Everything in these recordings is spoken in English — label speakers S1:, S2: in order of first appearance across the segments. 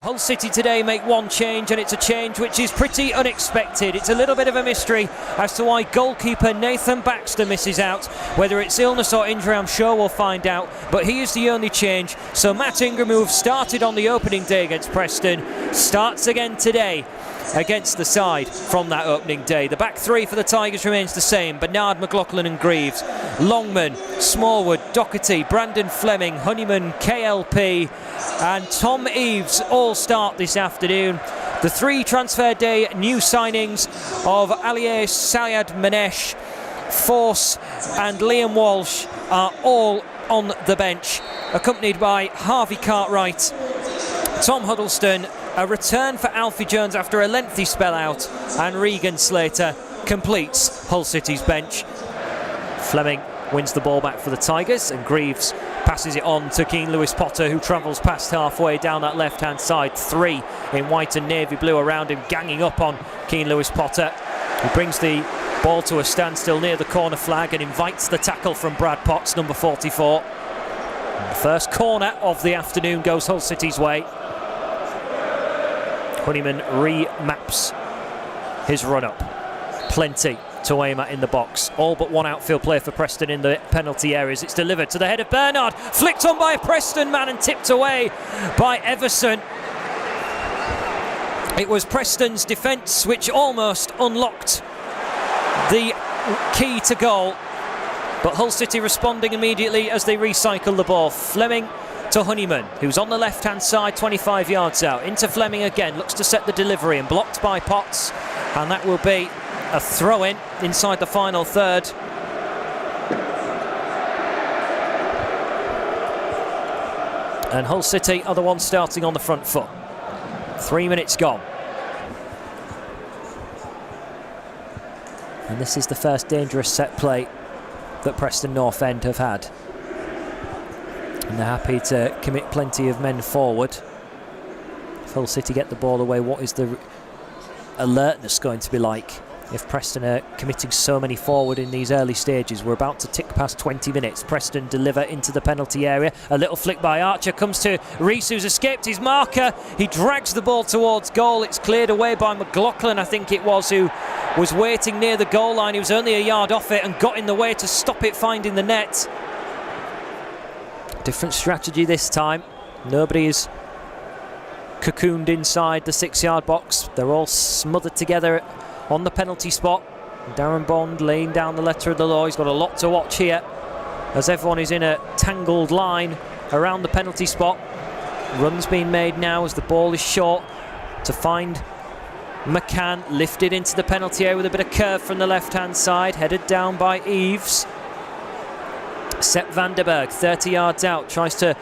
S1: Hull City today make one change, and it's a change which is pretty unexpected. It's a little bit of a mystery as to why goalkeeper Nathan Baxter misses out. Whether it's illness or injury, I'm sure we'll find out, but he is the only change. So Matt Ingram, who started on the opening day against Preston, starts again today against the side from that opening day. The back three for the Tigers remains the same: Bernard, McLaughlin and Greaves. Longman, Smallwood, Doherty, Brandon Fleming, Honeyman, KLP and Tom Eaves all start this afternoon. The three transfer day new signings of Alier Sayed Manesh, Force and Liam Walsh are all on the bench, accompanied by Harvey Cartwright, Tom Huddleston, a return for Alfie Jones after a lengthy spell out, and Regan Slater completes Hull City's bench. Fleming wins the ball back for the Tigers, and Greaves passes it on to Keane Lewis Potter, who travels past halfway down that left hand side. Three in white and navy blue around him, ganging up on Keane Lewis Potter. He brings the ball to a standstill near the corner flag and invites the tackle from Brad Potts, number 44. And the first corner of the afternoon goes Hull City's way. Honeyman remaps his run-up. Plenty to aim at in the box. All but one outfield play for Preston in the penalty areas. It's delivered to the head of Bernard, flicked on by a Preston man and tipped away by Everson. It was Preston's defence which almost unlocked the key to goal, but Hull City responding immediately as they recycle the ball. Fleming to Honeyman, who's on the left-hand side, 25 yards out. Into Fleming again, looks to set the delivery and blocked by Potts, and that will be a throw-in inside the final third. And Hull City are the ones starting on the front foot. 3 minutes gone. And this is the first dangerous set play that Preston North End have had. And they're happy to commit plenty of men forward. If Hull City get the ball away, what is the alertness going to be like if Preston are committing so many forward in these early stages? We're about to tick past 20 minutes. Preston deliver into the penalty area. A little flick by Archer comes to Rees, who's escaped his marker. He drags the ball towards goal. It's cleared away by McLaughlin, I think it was, who was waiting near the goal line. He was only a yard off it and got in the way to stop it finding the net. Different strategy this time. Nobody is cocooned inside the 6-yard box. They're all smothered together on the penalty spot. Darren Bond laying down the letter of the law. He's got a lot to watch here as everyone is in a tangled line around the penalty spot. Runs being made now as the ball is short to find McCann, lifted into the penalty area with a bit of curve from the left-hand side, headed down by Eaves. Sepp Vandenberg, 30 yards out, tries to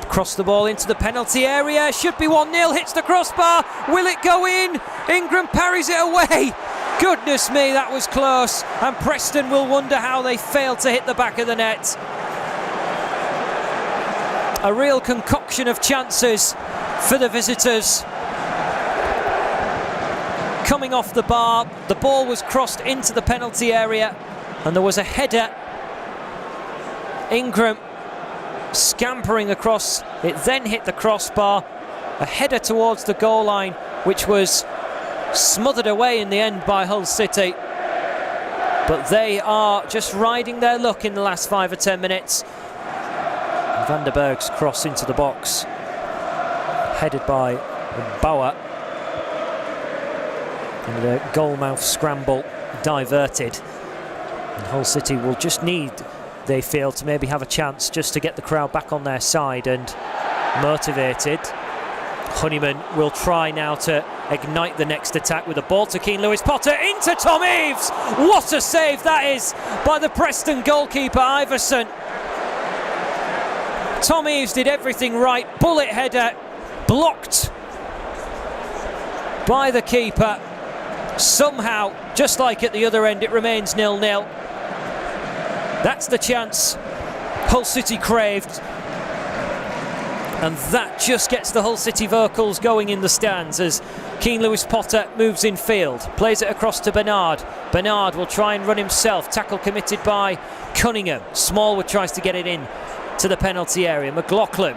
S1: cross the ball into the penalty area. Should be 1-0, hits the crossbar. Will it go in? Ingram parries it away. Goodness me, that was close. And Preston will wonder how they failed to hit the back of the net. A real concoction of chances for the visitors. Coming off the bar, the ball was crossed into the penalty area and there was a header. Ingram scampering across, it then hit the crossbar, a header towards the goal line which was smothered away in the end by Hull City, but they are just riding their luck in the last 5 or 10 minutes. Vandenberg's cross into the box, headed by Bauer, and the goalmouth scramble diverted, and Hull City will just need, they feel, to maybe have a chance just to get the crowd back on their side and motivated. Honeyman will try now to ignite the next attack with a ball to Keane Lewis Potter into Tom Eaves. What a save that is by the Preston goalkeeper Iverson. Tom Eaves did everything right. Bullet header blocked by the keeper. Somehow, just like at the other end, it remains 0-0. That's the chance Hull City craved, and that just gets the Hull City vocals going in the stands as Keane Lewis Potter moves in field, plays it across to Bernard. Bernard will try and run himself. Tackle committed by Cunningham. Smallwood tries to get it in to the penalty area. McLaughlin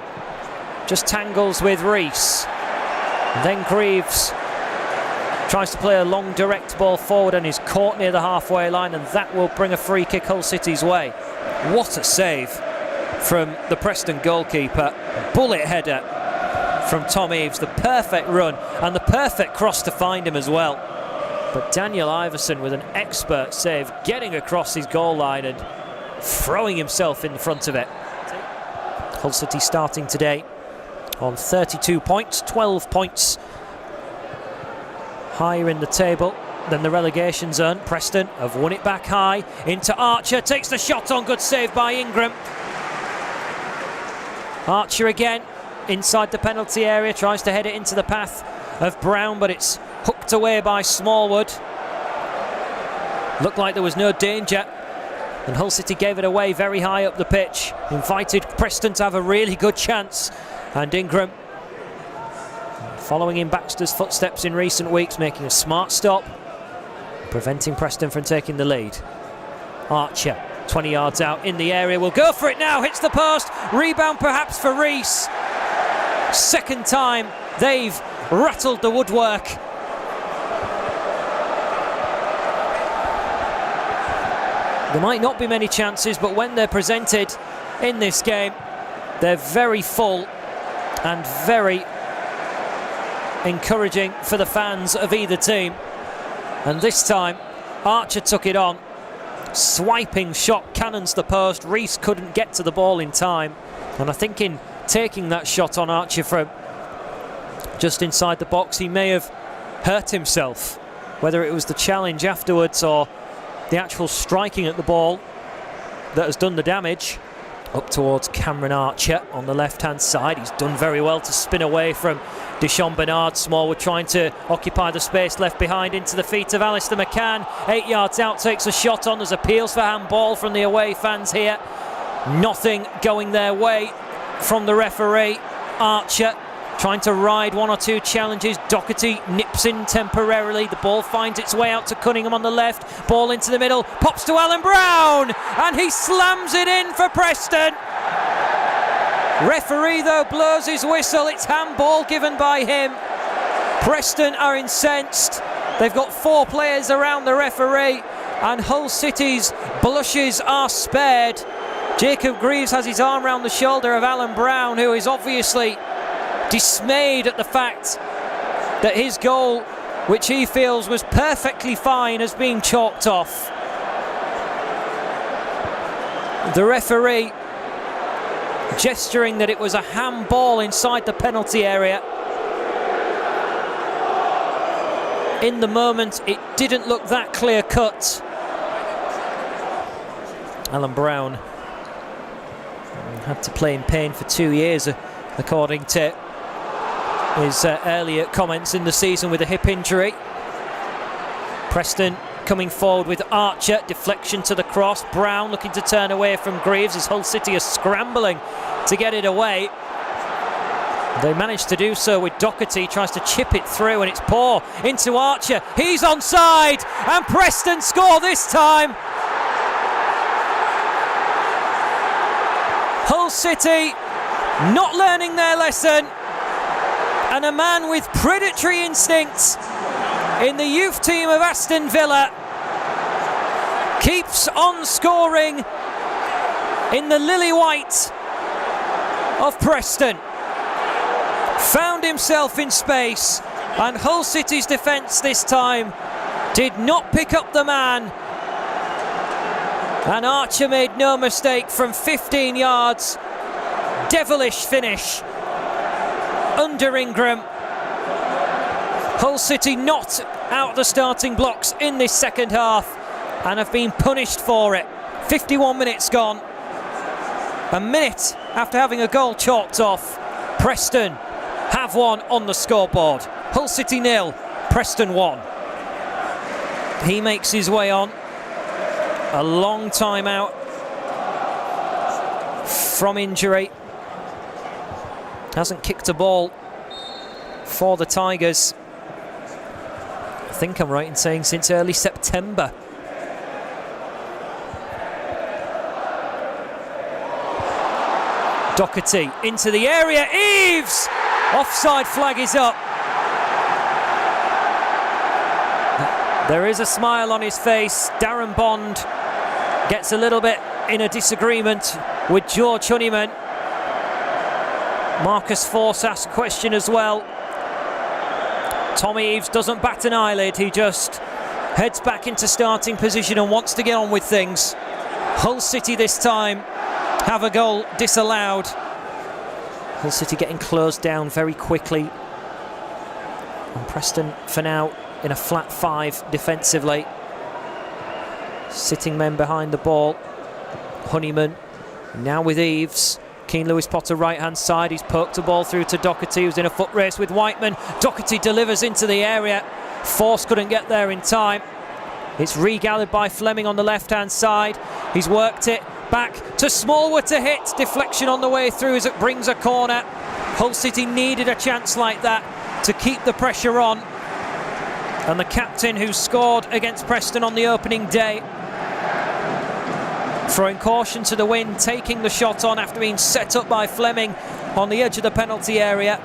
S1: just tangles with Rees. And then Greaves tries to play a long direct ball forward and is caught near the halfway line, and that will bring a free kick Hull City's way. What a save from the Preston goalkeeper. Bullet header from Tom Eaves, the perfect run and the perfect cross to find him as well. But Daniel Iverson with an expert save, getting across his goal line and throwing himself in front of it. Hull City starting today on 32 points, 12 points higher in the table than the relegation zone. Preston have won it back high into Archer, takes the shot on, good save by Ingram. Archer again inside the penalty area, tries to head it into the path of Brown, but it's hooked away by Smallwood. Looked like there was no danger, and Hull City gave it away very high up the pitch, invited Preston to have a really good chance. And Ingram, following in Baxter's footsteps in recent weeks, making a smart stop, preventing Preston from taking the lead. Archer, 20 yards out in the area, will go for it now, hits the post, rebound perhaps for Rees. Second time they've rattled the woodwork. There might not be many chances, but when they're presented in this game, they're very full and very encouraging for the fans of either team. And this time Archer took it on, swiping shot, cannons the post. Rees couldn't get to the ball in time, and I think in taking that shot on Archer from just inside the box, he may have hurt himself, whether it was the challenge afterwards or the actual striking at the ball that has done the damage. Up towards Cameron Archer on the left-hand side. He's done very well to spin away from Deshaun Bernard. Smallwood trying to occupy the space left behind into the feet of Alistair McCann. 8 yards out, takes a shot on. There's appeals for handball from the away fans here. Nothing going their way from the referee. Archer trying to ride one or two challenges. Doherty nips in temporarily. The ball finds its way out to Cunningham on the left. Ball into the middle, pops to Alan Brown, and he slams it in for Preston. Referee though blows his whistle. It's handball given by him. Preston are incensed. They've got 4 players around the referee, and Hull City's blushes are spared. Jacob Greaves has his arm around the shoulder of Alan Brown, who is obviously dismayed at the fact that his goal, which he feels was perfectly fine, has been chalked off. The referee gesturing that it was a handball inside the penalty area. In the moment, it didn't look that clear cut. Alan Brown had to play in pain for 2 years, according to his earlier comments in the season, with a hip injury. Preston coming forward with Archer, deflection to the cross. Brown looking to turn away from Greaves as Hull City are scrambling to get it away. They managed to do so with Doherty, tries to chip it through, and it's poor into Archer. He's onside, and Preston score this time. Hull City not learning their lesson, and a man with predatory instincts in the youth team of Aston Villa keeps on scoring in the lily white of Preston. Found himself in space, and Hull City's defence this time did not pick up the man, and Archer made no mistake from 15 yards. Devilish finish under Ingram. Hull City not out the starting blocks in this second half and have been punished for it. 51 minutes gone. A minute after having a goal chalked off. Preston have one on the scoreboard. Hull City 0, Preston 1. He makes his way on. A long time out from injury. Hasn't kicked a ball for the Tigers, I think I'm right in saying, since early September. Doherty into the area. Eves! Offside flag is up. There is a smile on his face. Darren Bond gets a little bit in a disagreement with George Honeyman. Marcus Force asks a question as well. Tommy Eves doesn't bat an eyelid. He just heads back into starting position and wants to get on with things. Hull City this time have a goal disallowed. Hull City getting closed down very quickly. And Preston for now in a flat 5 defensively. Sitting men behind the ball. Honeyman now with Eves. Keane Lewis Potter right hand side. He's poked the ball through to Doherty, who's in a foot race with Whiteman. Doherty delivers into the area. Force couldn't get there in time. It's regathered by Fleming on the left hand side. He's worked it back to Smallwood to hit. Deflection on the way through as it brings a corner. Hull City needed a chance like that to keep the pressure on. And the captain who scored against Preston on the opening day, throwing caution to the wind, taking the shot on after being set up by Fleming on the edge of the penalty area.